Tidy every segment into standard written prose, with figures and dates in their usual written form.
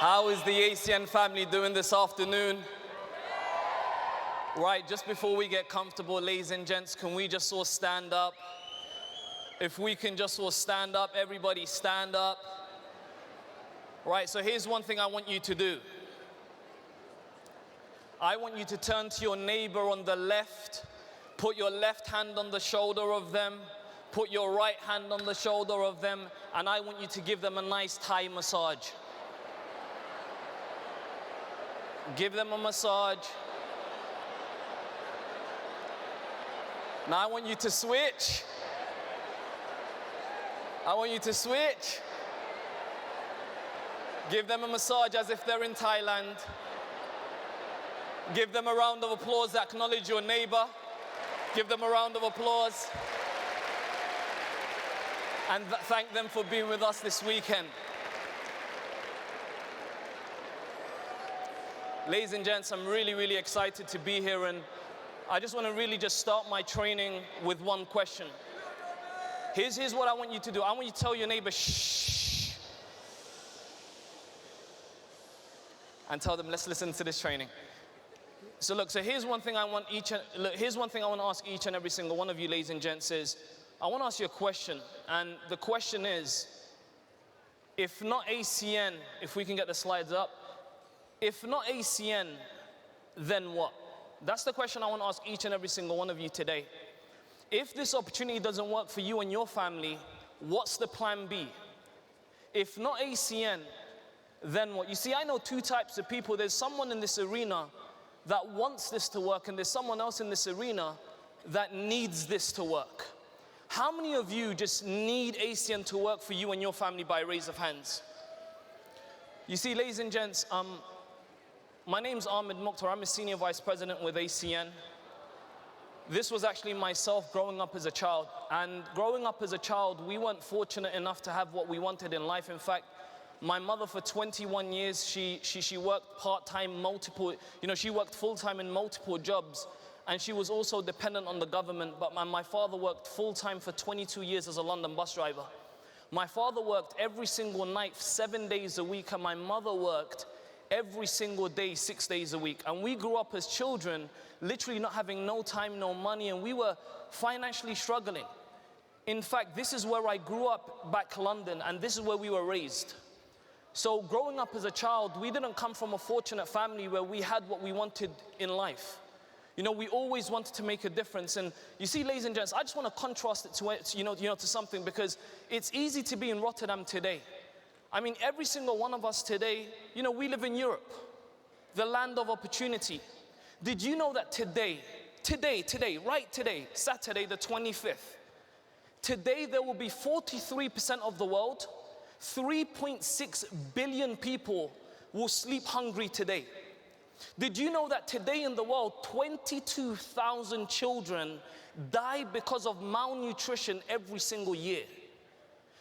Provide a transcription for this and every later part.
How is the ACN family doing this afternoon? Right, just before we get comfortable, ladies and gents, can we just all stand up? If we can just all stand up, everybody stand up. Right, so here's one thing I want you to do. I want you to turn to your neighbor on the left, put your left hand on the shoulder of them, put your right hand on the shoulder of them, and I want you to give them a nice Thai massage. Give them a massage. Now I want you to switch. I want you to switch. Give them a massage as if they're in Thailand. Give them a round of applause that acknowledge your neighbor. Give them a round of applause. And thank them for being with us this weekend. Ladies and gents, I'm really excited to be here, and I just want to really just start my training with one question. Here's what I want you to do. I want you to tell your neighbor, shh. And tell them, let's listen to this training. So look, here's one thing I want to ask each and every single one of you, ladies and gents, is I want to ask you a question. And the question is, if not ACN, if we can get the slides up, if not ACN, then what? That's the question I want to ask each and every single one of you today. If this opportunity doesn't work for you and your family, what's the plan B? If not ACN, then what? You see, I know two types of people. There's someone in this arena that wants this to work, and there's someone else in this arena that needs this to work. How many of you just need ACN to work for you and your family by raise of hands? You see, ladies and gents, my name's Ahmed Mukhtar. I'm a senior vice president with ACN. This was actually myself growing up as a child. And growing up as a child, we weren't fortunate enough to have what we wanted in life. In fact, my mother for 21 years, she worked part-time, she worked full-time in multiple jobs. And she was also dependent on the government. But my father worked full-time for 22 years as a London bus driver. My father worked every single night, 7 days a week, and my mother worked every single day, 6 days a week. And we grew up as children, literally not having no time, no money, and we were financially struggling. In fact, this is where I grew up back London, and this is where we were raised. So growing up as a child, we didn't come from a fortunate family where we had what we wanted in life. You know, we always wanted to make a difference. And you see, ladies and gents, I just want to contrast it to something, because it's easy to be in Rotterdam today. I mean, every single one of us today, we live in Europe, the land of opportunity. Did you know that today, right today, Saturday the 25th, today there will be 43% of the world, 3.6 billion people will sleep hungry today. Did you know that today in the world, 22,000 children die because of malnutrition every single year?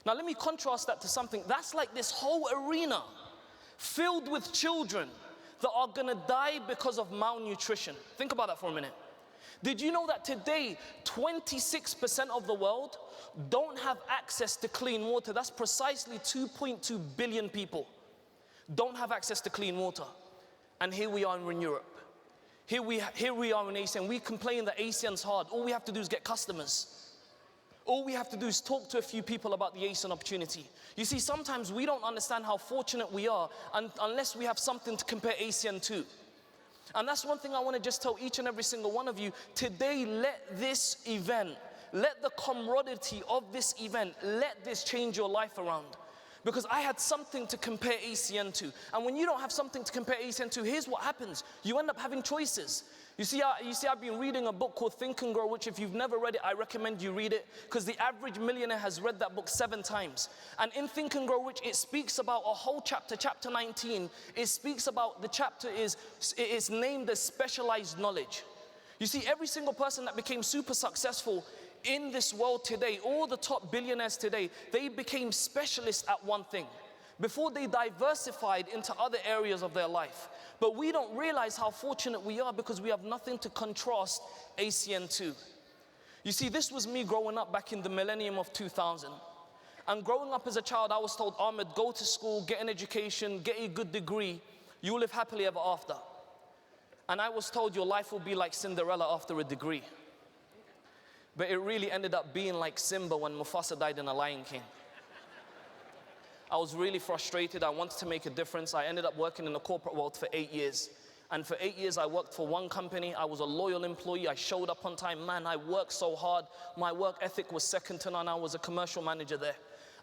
Now let me contrast that to something. That's like this whole arena filled with children that are gonna die because of malnutrition. Think about that for a minute. Did you know that today, 26% of the world don't have access to clean water? That's precisely 2.2 billion people don't have access to clean water. And here we are in Europe. Here we are in ACN. We complain that ACN's hard. All we have to do is get customers. All we have to do is talk to a few people about the ACN opportunity. You see, sometimes we don't understand how fortunate we are unless we have something to compare ACN to. And that's one thing I want to just tell each and every single one of you. Today, let this event, let the camaraderie of this event, let this change your life around. Because I had something to compare ACN to. And when you don't have something to compare ACN to, here's what happens. You end up having choices. You see, I've been reading a book called Think and Grow Rich. If you've never read it, I recommend you read it, because the average millionaire has read that book 7 times. And in Think and Grow Rich, it speaks about a whole chapter, chapter 19. It speaks about, the chapter is named as specialized knowledge. You see, every single person that became super successful in this world today, all the top billionaires today, they became specialists at one thing before they diversified into other areas of their life. But we don't realize how fortunate we are, because we have nothing to contrast ACN to. You see, this was me growing up back in the millennium of 2000. And growing up as a child, I was told, Ahmed, go to school, get an education, get a good degree, you will live happily ever after. And I was told your life will be like Cinderella after a degree. But it really ended up being like Simba when Mufasa died in The Lion King. I was really frustrated. I wanted to make a difference. I ended up working in the corporate world for 8 years. And for 8 years, I worked for one company. I was a loyal employee. I showed up on time. Man, I worked so hard. My work ethic was second to none. I was a commercial manager there.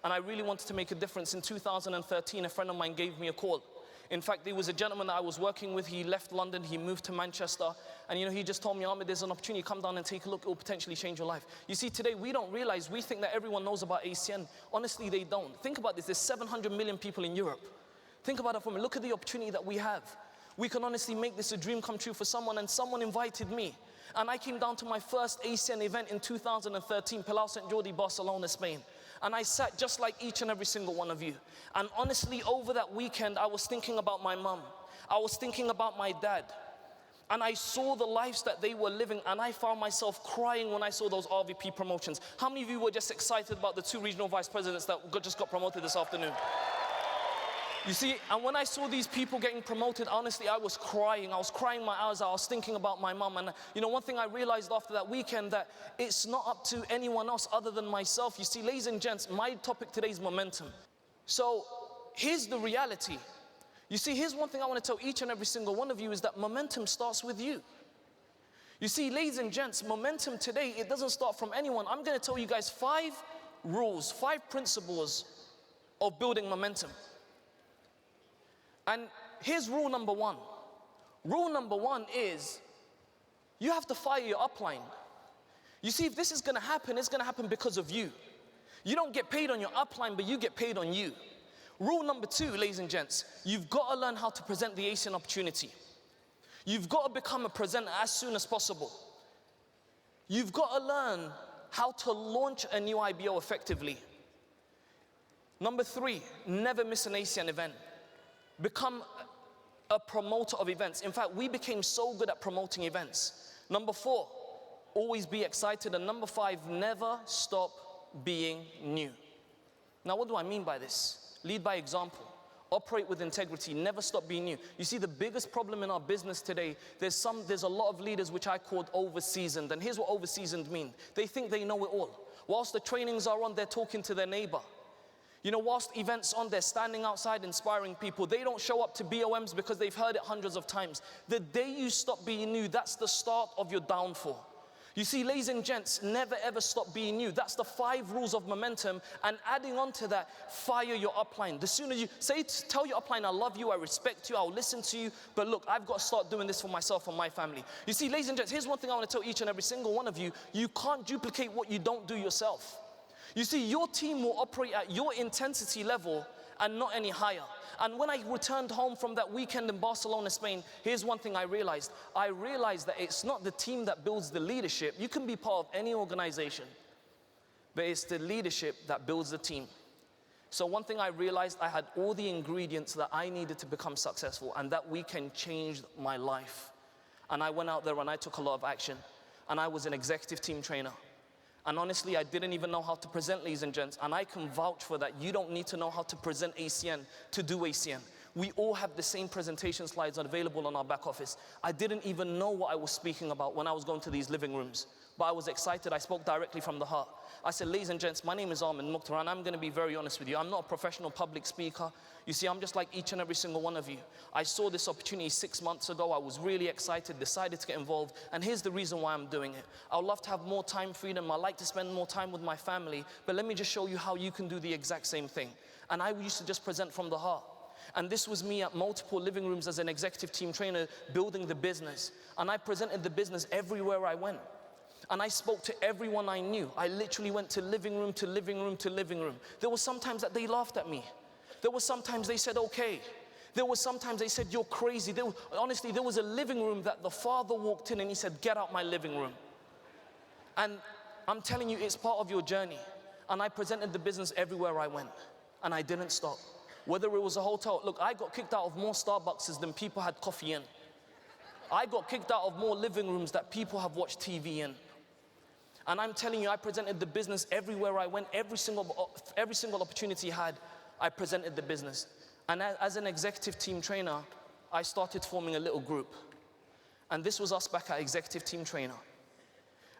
And I really wanted to make a difference. In 2013, a friend of mine gave me a call. In fact, there was a gentleman that I was working with. He left London, he moved to Manchester. And he just told me, Ahmed, there's an opportunity, come down and take a look, it will potentially change your life. You see, today we don't realize, we think that everyone knows about ACN. Honestly, they don't. Think about this, there's 700 million people in Europe. Think about it for me, look at the opportunity that we have. We can honestly make this a dream come true for someone, and someone invited me. And I came down to my first ACN event in 2013, Palau St. Jordi, Barcelona, Spain. And I sat just like each and every single one of you. And honestly, over that weekend, I was thinking about my mum. I was thinking about my dad. And I saw the lives that they were living, and I found myself crying when I saw those RVP promotions. How many of you were just excited about the 2 regional vice presidents that just got promoted this afternoon? You see, and when I saw these people getting promoted, honestly, I was crying. I was crying my eyes out. I was thinking about my mum. And one thing I realized after that weekend, that it's not up to anyone else other than myself. You see, ladies and gents, my topic today is momentum. So here's the reality. You see, here's one thing I want to tell each and every single one of you, is that momentum starts with you. You see, ladies and gents, momentum today, it doesn't start from anyone. I'm going to tell you guys 5 rules, 5 principles of building momentum. And here's rule number 1. Rule number 1 is, you have to fire your upline. You see, if this is going to happen, it's going to happen because of you. You don't get paid on your upline, but you get paid on you. Rule number 2, ladies and gents, you've got to learn how to present the ACN opportunity. You've got to become a presenter as soon as possible. You've got to learn how to launch a new IBO effectively. Number 3, never miss an ACN event. Become a promoter of events. In fact, we became so good at promoting events. Number 4, always be excited. And number 5, never stop being new. Now, what do I mean by this? Lead by example. Operate with integrity. Never stop being new. You see, the biggest problem in our business today, there's a lot of leaders which I called over-seasoned. And here's what over-seasoned mean. They think they know it all. Whilst the trainings are on, they're talking to their neighbor. Whilst events on, they're standing outside inspiring people. They don't show up to BOMs because they've heard it hundreds of times. The day you stop being new, that's the start of your downfall. You see, ladies and gents, never ever stop being new. That's the 5 rules of momentum. And adding on to that, fire your upline. The sooner you tell your upline, I love you, I respect you, I'll listen to you, but look, I've got to start doing this for myself and my family. You see, ladies and gents, here's one thing I want to tell each and every single one of you. You can't duplicate what you don't do yourself. You see, your team will operate at your intensity level and not any higher. And when I returned home from that weekend in Barcelona, Spain, here's one thing I realized. I realized that it's not the team that builds the leadership. You can be part of any organization, but it's the leadership that builds the team. So one thing I realized, I had all the ingredients that I needed to become successful, and that weekend changed my life. And I went out there and I took a lot of action. And I was an executive team trainer. And honestly, I didn't even know how to present, ladies and gents. And I can vouch for that. You don't need to know how to present ACN to do ACN. We all have the same presentation slides available on our back office. I didn't even know what I was speaking about when I was going to these living rooms. But I was excited. I spoke directly from the heart. I said, ladies and gents, my name is Ahmed Mukhtar, and I'm going to be very honest with you. I'm not a professional public speaker. You see, I'm just like each and every single one of you. I saw this opportunity 6 months ago. I was really excited, decided to get involved, and here's the reason why I'm doing it. I would love to have more time freedom. I like to spend more time with my family, but let me just show you how you can do the exact same thing. And I used to just present from the heart. And this was me at multiple living rooms as an executive team trainer, building the business. And I presented the business everywhere I went. And I spoke to everyone I knew. I literally went to living room to living room to living room. There were sometimes that they laughed at me. There were sometimes they said, okay. There were sometimes they said, you're crazy. Honestly, there was a living room that the father walked in and he said, get out my living room. And I'm telling you, it's part of your journey. And I presented the business everywhere I went. And I didn't stop. Whether it was a hotel, look, I got kicked out of more Starbucks than people had coffee in. I got kicked out of more living rooms that people have watched TV in. And I'm telling you, I presented the business everywhere I went. Every single opportunity I had, I presented the business. And as an executive team trainer, I started forming a little group. And this was us back at executive team trainer.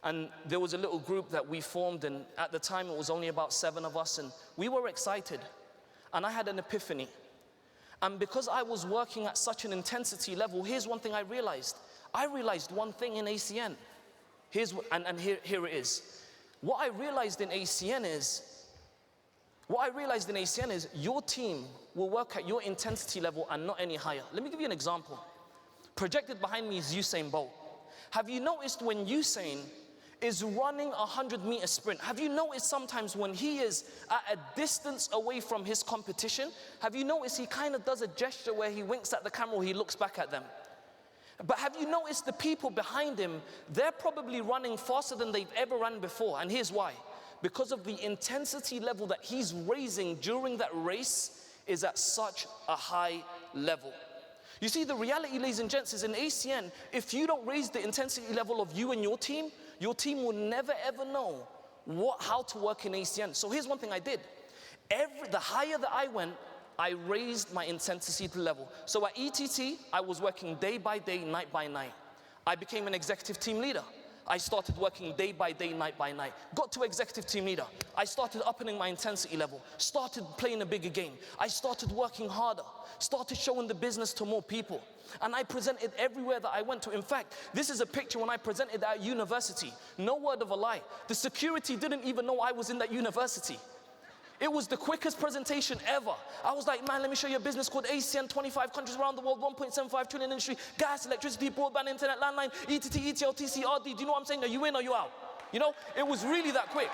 And there was a little group that we formed, and at the time it was only about 7 of us, and we were excited. And I had an epiphany. And because I was working at such an intensity level, here's one thing I realized. I realized one thing in ACN. Here it is. What I realized in ACN is your team will work at your intensity level and not any higher. Let me give you an example. Projected behind me is Usain Bolt. Have you noticed when Usain is running a 100-meter sprint, have you noticed sometimes when he is at a distance away from his competition, have you noticed he kind of does a gesture where he winks at the camera or he looks back at them? But have you noticed the people behind him, they're probably running faster than they've ever run before, and here's why. Because of the intensity level that he's raising during that race is at such a high level. You see, the reality, ladies and gents, is in ACN, if you don't raise the intensity level of you and your team will never ever know how to work in ACN. So here's one thing I did. The higher that I went, I raised my intensity level. So at ETT, I was working day by day, night by night. I became an executive team leader. I started working day by day, night by night. Got to executive team leader. I started upping my intensity level. Started playing a bigger game. I started working harder. Started showing the business to more people. And I presented everywhere that I went to. In fact, this is a picture when I presented at university. No word of a lie. The security didn't even know I was in that university. It was the quickest presentation ever. I was like, man, let me show you a business called ACN, 25 countries around the world, 1.75 trillion industry, gas, electricity, broadband, internet, landline, ETT, ETL, TC, RD. Do you know what I'm saying? Are you in or you out? You know, it was really that quick.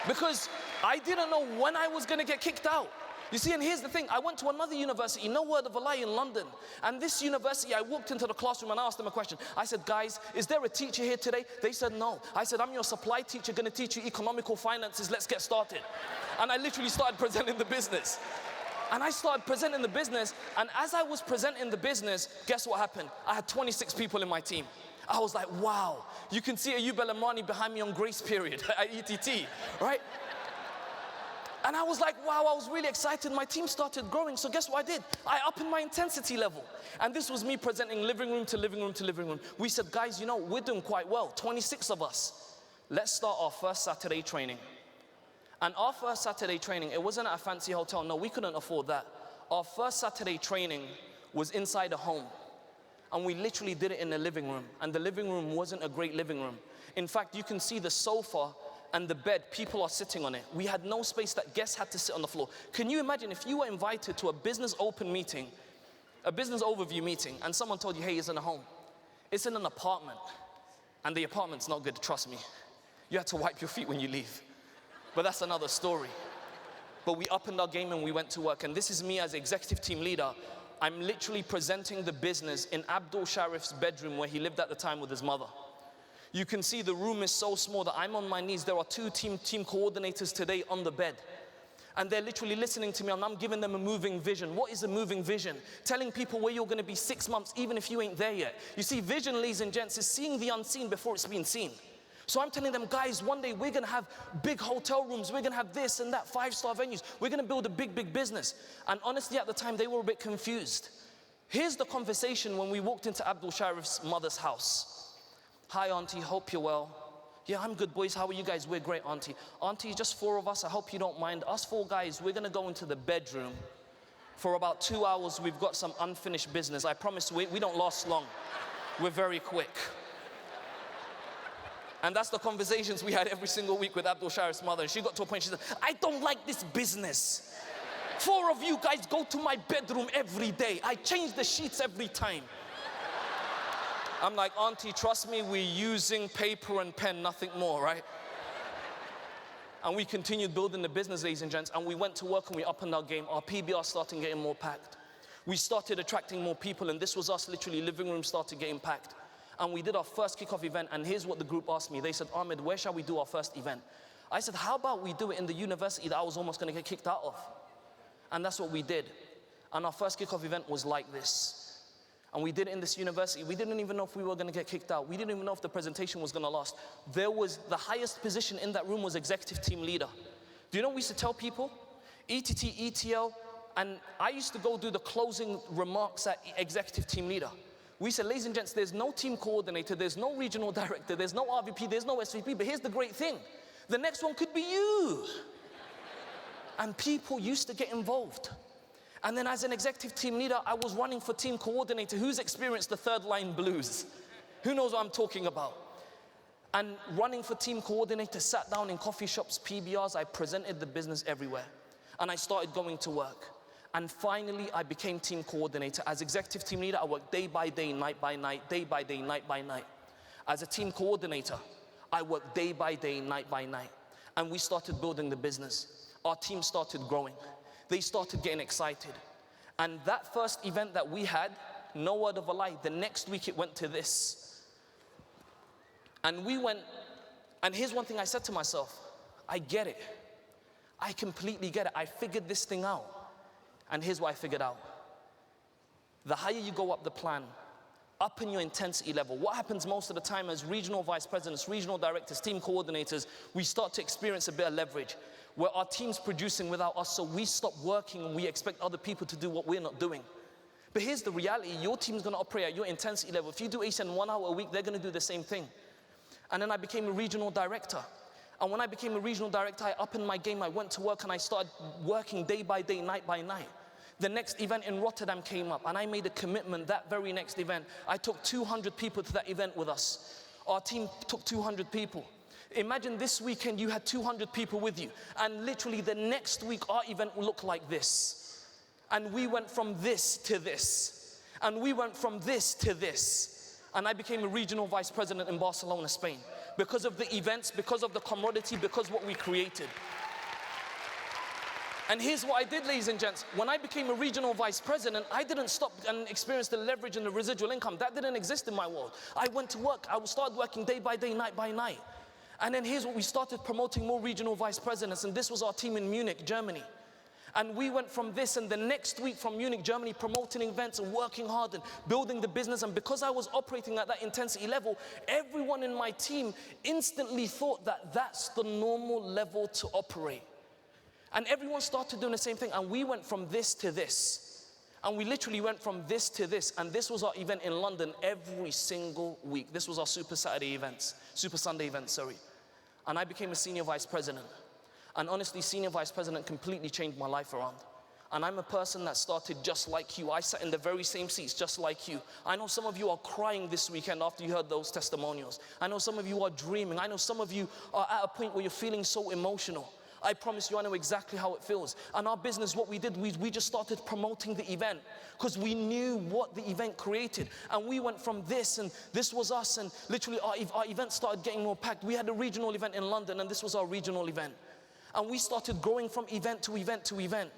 Because I didn't know when I was gonna get kicked out. You see, and here's the thing, I went to another university, no word of a lie, in London. And this university, I walked into the classroom and I asked them a question. I said, guys, is there a teacher here today? They said no. I said, I'm your supply teacher, gonna teach you economical finances, let's get started. And I literally started presenting the business. And I started presenting the business, and as I was presenting the business, guess what happened? I had 26 people in my team. I was like, wow. You can see Ayub El-Amrani behind me on grace period at ETT, right? And I was like, wow, I was really excited. My team started growing. So guess what I did? I upped my intensity level. And this was me presenting living room to living room to living room. We said, guys, you know, we're doing quite well. 26 of us. Let's start our first Saturday training. And our first Saturday training, it wasn't at a fancy hotel. No, we couldn't afford that. Our first Saturday training was inside a home. And we literally did it in the living room. And the living room wasn't a great living room. In fact, you can see the sofa and the bed, people are sitting on it. We had no space that guests had to sit on the floor. Can you imagine if you were invited to a business open meeting, a business overview meeting, and someone told you, hey, it's in a home. It's in an apartment. And the apartment's not good, trust me. You had to wipe your feet when you leave. But that's another story. But we upped our game and we went to work. And this is me as executive team leader. I'm literally presenting the business in Abdul Sharif's bedroom where he lived at the time with his mother. You can see the room is so small that I'm on my knees. There are 2 team coordinators today on the bed. And they're literally listening to me, and I'm giving them a moving vision. What is a moving vision? Telling people where you're gonna be 6 months, even if you ain't there yet. You see, vision, ladies and gents, is seeing the unseen before it's been seen. So I'm telling them, guys, one day we're gonna have big hotel rooms, we're gonna have this and that, 5-star venues. We're gonna build a big, big business. And honestly, at the time, they were a bit confused. Here's the conversation when we walked into Abdul Sharif's mother's house. Hi, auntie, hope you're well. Yeah, I'm good, boys. How are you guys? We're great, auntie. Auntie, just 4 of us. I hope you don't mind. Us 4 guys, we're gonna go into the bedroom. For about 2 hours, we've got some unfinished business. I promise we don't last long. We're very quick. And that's the conversations we had every single week with Abdul Sharif's mother. And she got to a point, she said, I don't like this business. 4 of you guys go to my bedroom every day. I change the sheets every time. I'm like, auntie, trust me, we're using paper and pen, nothing more, right? And we continued building the business, ladies and gents, and we went to work and we upped our game. Our PBR started getting more packed. We started attracting more people, and this was us literally, living room started getting packed. And we did our first kickoff event, and here's what the group asked me. They said, Ahmed, where shall we do our first event? I said, how about we do it in the university that I was almost gonna get kicked out of? And that's what we did. And our first kickoff event was like this. And we did it in this university. We didn't even know if we were gonna get kicked out. We didn't even know if the presentation was gonna last. There was, the highest position in that room was executive team leader. Do you know what we used to tell people? ETT, ETL, and I used to go do the closing remarks at executive team leader. We said, ladies and gents, there's no team coordinator, there's no regional director, there's no RVP, there's no SVP, but here's the great thing. The next one could be you. And people used to get involved. And then as an executive team leader, I was running for team coordinator. Who's experienced the third line blues? Who knows what I'm talking about? And running for team coordinator, sat down in coffee shops, PBRs, I presented the business everywhere. And I started going to work. And finally, I became team coordinator. As executive team leader, I worked day by day, night by night, day by day, night by night. As a team coordinator, I worked day by day, night by night. And we started building the business. Our team started growing. They started getting excited. And that first event that we had, no word of a lie, the next week it went to this. And we went, and here's one thing I said to myself, I get it. I completely get it. I figured this thing out. And here's what I figured out. The higher you go up the plan, up in your intensity level, what happens most of the time as regional vice presidents, regional directors, team coordinators, we start to experience a bit of leverage where our team's producing without us, so we stop working and we expect other people to do what we're not doing. But here's the reality, your team's gonna operate at your intensity level. If you do ASN 1 hour a week, they're gonna do the same thing. And then I became a regional director. And when I became a regional director, I upped in my game, I went to work and I started working day by day, night by night. The next event in Rotterdam came up and I made a commitment that very next event. I took 200 people to that event with us. Our team took 200 people. Imagine this weekend you had 200 people with you, and literally the next week our event will look like this. And we went from this to this. And we went from this to this. And I became a regional vice president in Barcelona, Spain. Because of the events, because of the commodity, because of what we created. And here's what I did, ladies and gents. When I became a regional vice president, I didn't stop and experience the leverage and the residual income. That didn't exist in my world. I went to work. I started working day by day, night by night. And then here's what we started promoting more regional vice presidents. And this was our team in Munich, Germany. And we went from this, and the next week from Munich, Germany, promoting events and working hard and building the business. And because I was operating at that intensity level, everyone in my team instantly thought that that's the normal level to operate. And everyone started doing the same thing. And we went from this to this. And we literally went from this to this. And this was our event in London every single week. This was our Super Sunday events, sorry. And I became a senior vice president. And honestly, senior vice president completely changed my life around. And I'm a person that started just like you. I sat in the very same seats just like you. I know some of you are crying this weekend after you heard those testimonials. I know some of you are dreaming. I know some of you are at a point where you're feeling so emotional. I promise you, I know exactly how it feels. And our business, what we did, we just started promoting the event because we knew what the event created. And we went from this, and this was us, and literally our event started getting more packed. We had a regional event in London, and this was our regional event. And we started growing from event to event to event.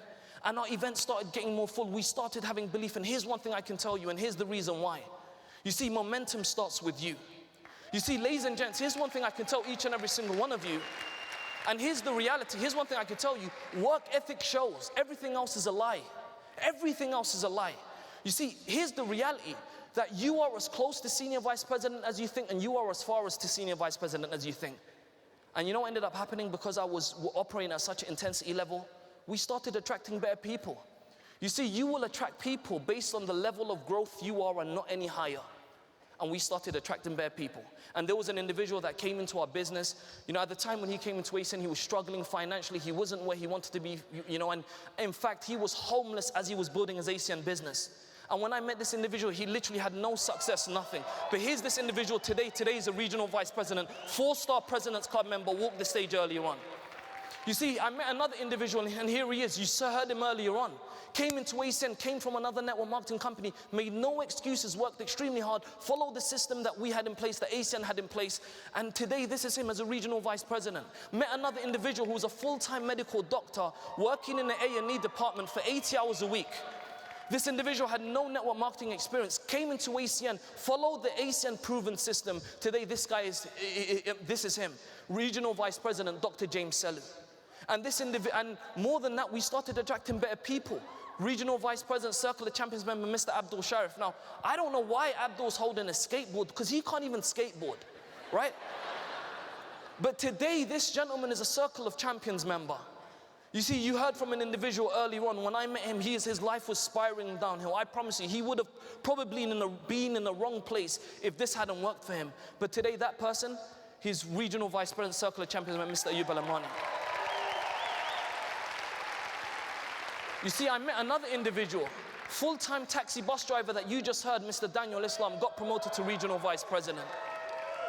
And our event started getting more full. We started having belief. And here's one thing I can tell you, and here's the reason why. You see, momentum starts with you. You see, ladies and gents, here's one thing I can tell each and every single one of you. And here's the reality. Here's one thing I can tell you. Work ethic shows. Everything else is a lie. Everything else is a lie. You see, here's the reality. That you are as close to senior vice president as you think, and you are as far as to senior vice president as you think. And you know what ended up happening? Because I was operating at such an intensity level, we started attracting better people. You see, you will attract people based on the level of growth you are and not any higher. And we started attracting better people. And there was an individual that came into our business. You know, at the time when he came into ASN, he was struggling financially. He wasn't where he wanted to be, you know, and in fact, he was homeless as he was building his ASN business. And when I met this individual, he literally had no success, nothing. But here's this individual today. Today is a regional vice president, 4-star President's Club member, walked the stage earlier on. You see, I met another individual, and here he is. You heard him earlier on. Came into ASN, came from another network marketing company, made no excuses, worked extremely hard, followed the system that we had in place, that ASN had in place. And today, this is him as a regional vice president. Met another individual who was a full-time medical doctor, working in the A&E department for 80 hours a week. This individual had no network marketing experience, came into ASN, followed the ASN proven system. Today, this is him, Regional Vice President, Dr. James Selu. And more than that, we started attracting better people. Regional Vice President, Circle of Champions member, Mr. Abdul Sharif. Now, I don't know why Abdul's holding a skateboard, because he can't even skateboard, right? But today, this gentleman is a Circle of Champions member. You see, you heard from an individual earlier on. When I met him, his life was spiraling downhill. I promise you, he would have probably been in the wrong place if this hadn't worked for him. But today, that person, he's Regional Vice President, Circle of Champions member, Mr. Ayub Al-Amrani. You see, I met another individual, full-time taxi bus driver that you just heard, Mr. Daniel Islam, got promoted to Regional Vice President.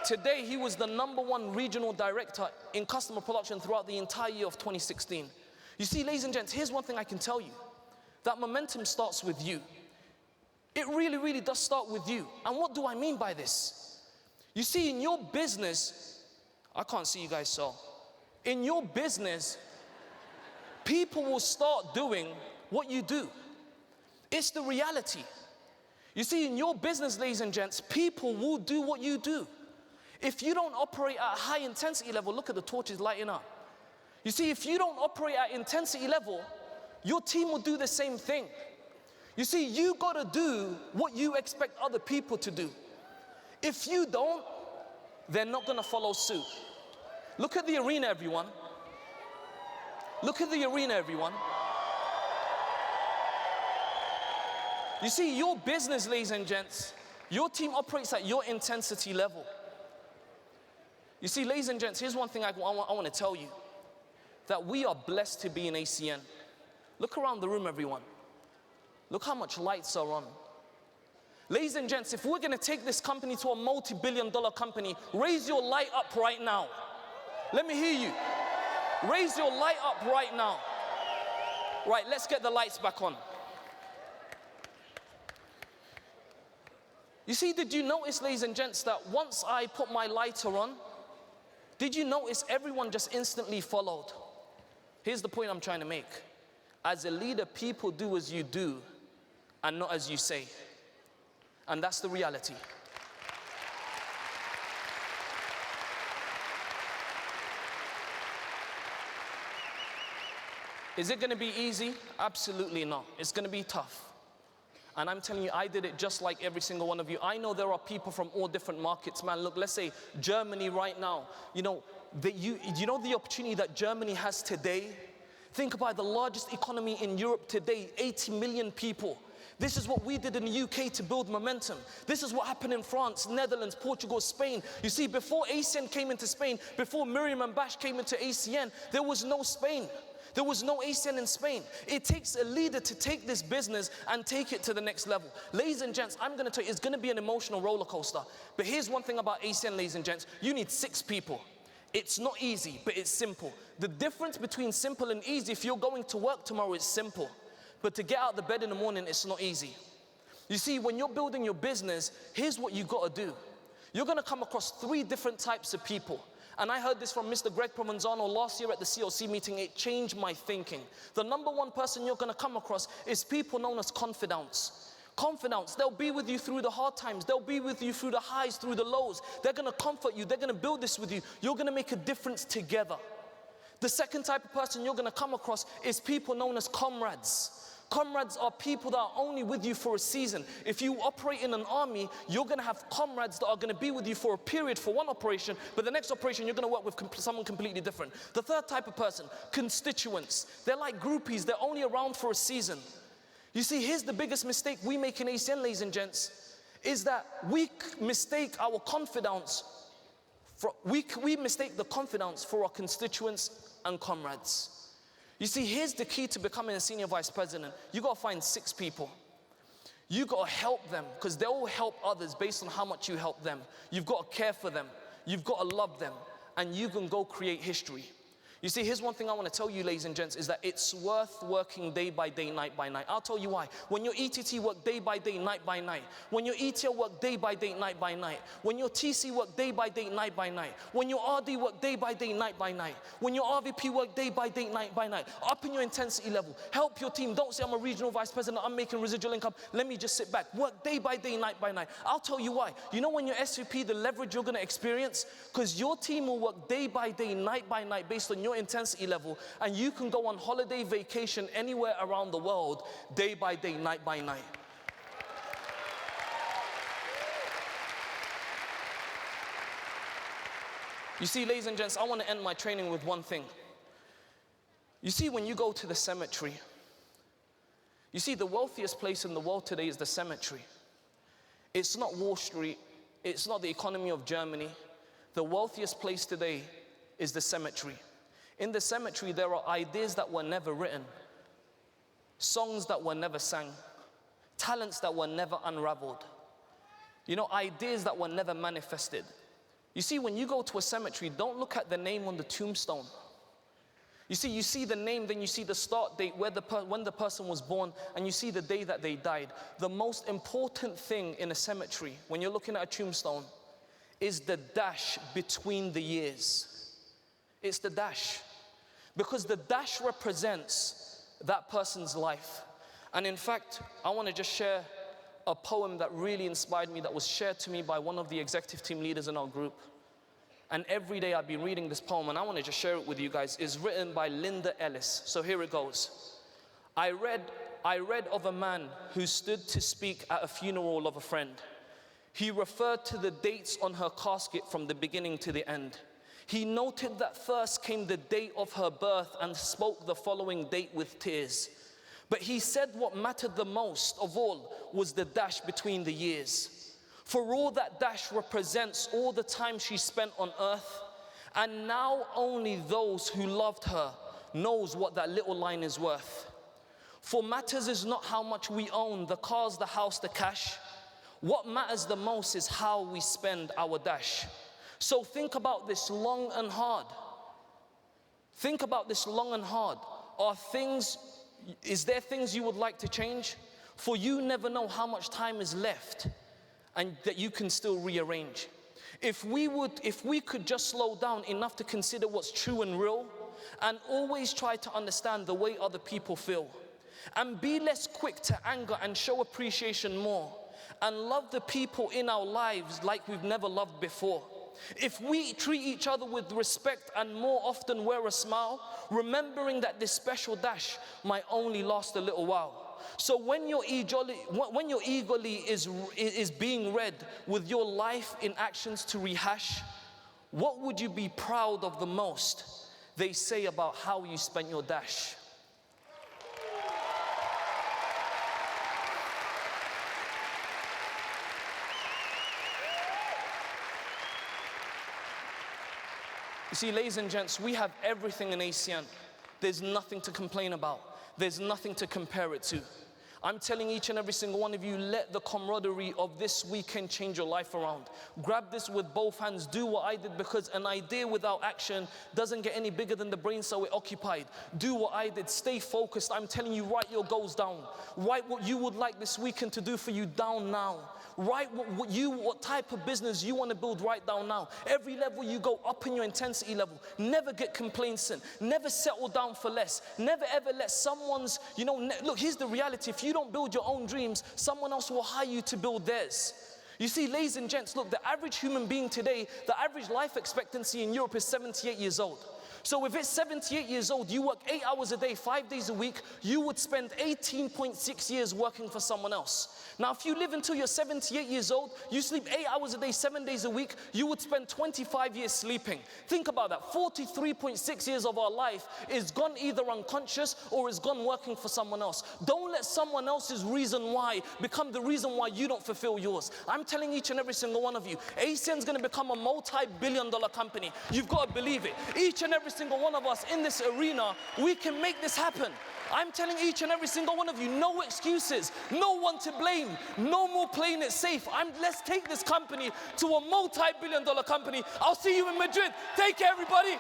Today, he was the #1 regional director in customer production throughout the entire year of 2016. You see, ladies and gents, here's one thing I can tell you. That momentum starts with you. It really, really does start with you. And what do I mean by this? You see, in your business, I can't see you guys, so. In your business, people will start doing what you do. It's the reality. You see, in your business, ladies and gents, people will do what you do. If you don't operate at a high intensity level, look at the torches lighting up. You see, if you don't operate at intensity level, your team will do the same thing. You see, you gotta do what you expect other people to do. If you don't, they're not gonna follow suit. Look at the arena, everyone. Look at the arena, everyone. You see, your business, ladies and gents, your team operates at your intensity level. You see, ladies and gents, here's one thing I want to tell you. That we are blessed to be in ACN. Look around the room, everyone. Look how much lights are on. Ladies and gents, if we're going to take this company to a multi-billion-dollar company, raise your light up right now. Let me hear you. Raise your light up right now. Right, let's get the lights back on. You see, did you notice, ladies and gents, that once I put my lighter on, did you notice everyone just instantly followed? Here's the point I'm trying to make. As a leader, people do as you do and not as you say. And that's the reality. Is it going to be easy? Absolutely not. It's going to be tough. And I'm telling you, I did it just like every single one of you. I know there are people from all different markets, man. Look, let's say Germany right now. You know the opportunity that Germany has today? Think about the largest economy in Europe today, 80 million people. This is what we did in the UK to build momentum. This is what happened in France, Netherlands, Portugal, Spain. You see, before ACN came into Spain, before Miriam and Bash came into ACN, there was no Spain. There was no ACN in Spain. It takes a leader to take this business and take it to the next level. Ladies and gents, I'm going to tell you, it's going to be an emotional roller coaster. But here's one thing about ACN, ladies and gents. You need 6 people. It's not easy, but it's simple. The difference between simple and easy, if you're going to work tomorrow, is simple. But to get out of the bed in the morning, it's not easy. You see, when you're building your business, here's what you got to do. You're going to come across 3 different types of people. And I heard this from Mr. Greg Provenzano last year at the COC meeting. It changed my thinking. The #1 person you're going to come across is people known as confidants. Confidants, they'll be with you through the hard times. They'll be with you through the highs, through the lows. They're going to comfort you. They're going to build this with you. You're going to make a difference together. The second type of person you're going to come across is people known as comrades. Comrades are people that are only with you for a season. If you operate in an army, you're going to have comrades that are going to be with you for a period for one operation, but the next operation you're going to work with someone completely different. The third type of person, constituents. They're like groupies. They're only around for a season. You see, here's the biggest mistake we make in ACN, ladies and gents, is that we mistake our confidants we mistake the confidants for our constituents and comrades. You see, here's the key to becoming a senior vice president. You got to find 6 people. You got to help them, because they will help others based on how much you help them. You've got to care for them. You've got to love them. And you can go create history. You see, here's one thing I want to tell you, ladies and gents, is that it's worth working day by day, night by night. I'll tell you why. When your ETT work day by day, night by night. When your ETL work day by day, night by night. When your TC work day by day, night by night. When your RD work day by day, night by night. When your RVP work day by day, night by night. Up in your intensity level. Help your team. Don't say I'm a regional vice president, I'm making residual income. Let me just sit back. Work day by day, night by night. I'll tell you why. You know when you're SVP, the leverage you're going to experience? Because your team will work day by day, night by night based on your your intensity level, and you can go on holiday vacation anywhere around the world, day by day, night by night. You see, ladies and gents, I want to end my training with one thing. You see, when you go to the cemetery, you see, the wealthiest place in the world today is the cemetery. It's not Wall Street. It's not the economy of Germany. The wealthiest place today is the cemetery. In the cemetery, there are ideas that were never written, songs that were never sang, talents that were never unraveled, ideas that were never manifested. You see, when you go to a cemetery, don't look at the name on the tombstone. You see the name, then you see the start date, when the person was born, and you see the day that they died. The most important thing in a cemetery, when you're looking at a tombstone, is the dash between the years. It's the dash. Because the dash represents that person's life. And in fact, I want to just share a poem that really inspired me, that was shared to me by one of the executive team leaders in our group. And every day I've been reading this poem, and I want to just share it with you guys. It's written by Linda Ellis. So here it goes. I read of a man who stood to speak at a funeral of a friend. He referred to the dates on her casket from the beginning to the end. He noted that first came the date of her birth and spoke the following date with tears. But he said what mattered the most of all was the dash between the years. For all that dash represents all the time she spent on earth, and now only those who loved her knows what that little line is worth. For matters is not how much we own, the cars, the house, the cash. What matters the most is how we spend our dash. So think about this long and hard. Think about this long and hard. Is there things you would like to change? For you never know how much time is left and that you can still rearrange. If we could just slow down enough to consider what's true and real, and always try to understand the way other people feel, and be less quick to anger and show appreciation more, and love the people in our lives like we've never loved before. If we treat each other with respect and more often wear a smile, remembering that this special dash might only last a little while. So when your eagerly is being read with your life in actions to rehash, what would you be proud of the most? They say about how you spent your dash. You see, ladies and gents, we have everything in ACN. There's nothing to complain about. There's nothing to compare it to. I'm telling each and every single one of you, let the camaraderie of this weekend change your life around. Grab this with both hands. Do what I did, because an idea without action doesn't get any bigger than the brain cell it occupied. Do what I did. Stay focused. I'm telling you, write your goals down. Write what you would like this weekend to do for you down now. Write what type of business you want to build right down now. Every level you go up in your intensity level. Never get complacent. Never settle down for less. Never ever let someone's, look, here's the reality. If you don't build your own dreams, someone else will hire you to build theirs. You see, ladies and gents, look, the average human being today, the average life expectancy in Europe is 78 years old. So if it's 78 years old, you work 8 hours a day, 5 days a week, you would spend 18.6 years working for someone else. Now, if you live until you're 78 years old, you sleep 8 hours a day, 7 days a week, you would spend 25 years sleeping. Think about that. 43.6 years of our life is gone either unconscious or is gone working for someone else. Don't let someone else's reason why become the reason why you don't fulfill yours. I'm telling each and every single one of you, ACN's going to become a multi-billion-dollar company. You've got to believe it. Each and every single one of us in this arena, we can make this happen. I'm telling each and every single one of you, no excuses, no one to blame, no more playing it safe. Let's take this company to a multi-billion-dollar company. I'll see you in Madrid. Take care, everybody.